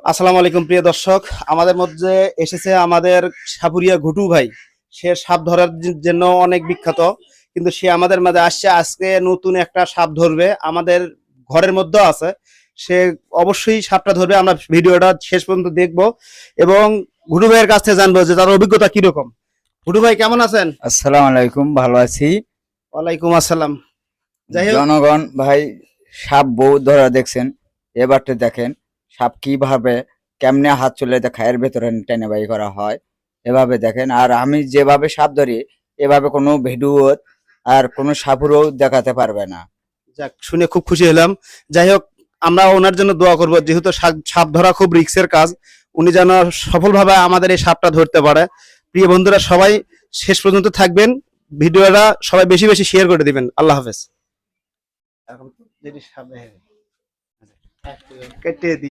আসসালামু আলাইকুম প্রিয় দর্শক, আমাদের মধ্যে এসেছে আমাদের সাপুরিয়া ঘুটু ভাই। সে সাপ ধরার জন্য অনেক বিখ্যাত, কিন্তু সে আমাদের মাঝে আসছে আজকে নতুন একটা সাপ ধরবে। আমাদের ঘরের মধ্যে আছে, সে অবশ্যই সাপটা ধরবে। আমরা ভিডিওটা শেষ পর্যন্ত দেখব এবং ঘুটু ভাইয়ের কাছ থেকে জানবো যে তার অভিজ্ঞতা কিরকম। ঘুটু ভাই কেমন আছেন? আসসালামু আলাইকুম, ভালো আছি। ওয়ালাইকুম আসসালাম। যাই হোক, জনগণ ভাই, সাপ বউ ধরা দেখছেন, এবারটা দেখেন সাপ কিভাবে কেমনে হাত চলে খায়ের ভেতরে টেনে বাই করা হয়, এভাবে দেখেন। আর আমি যেভাবে সাপ ধরি এভাবে কোনো ভিডিও আর কোনো সাপুরও দেখাতে পারবে না। যাক, শুনে খুব খুশি হলাম। যাই হোক, আমরা ওনার জন্য দোয়া করব, যেহেতু সাপ ধরা খুব রিস্কের কাজ। উনি যেন সফলভাবে আমাদের এই সাপটা ধরতে পারে। প্রিয় বন্ধুরা, সবাই শেষ পর্যন্ত থাকবেন, ভিডিওটা সবাই বেশি বেশি শেয়ার করে দিবেন। আল্লাহ হাফেজ। এখন তো যেটি সামনে কেটে দিই।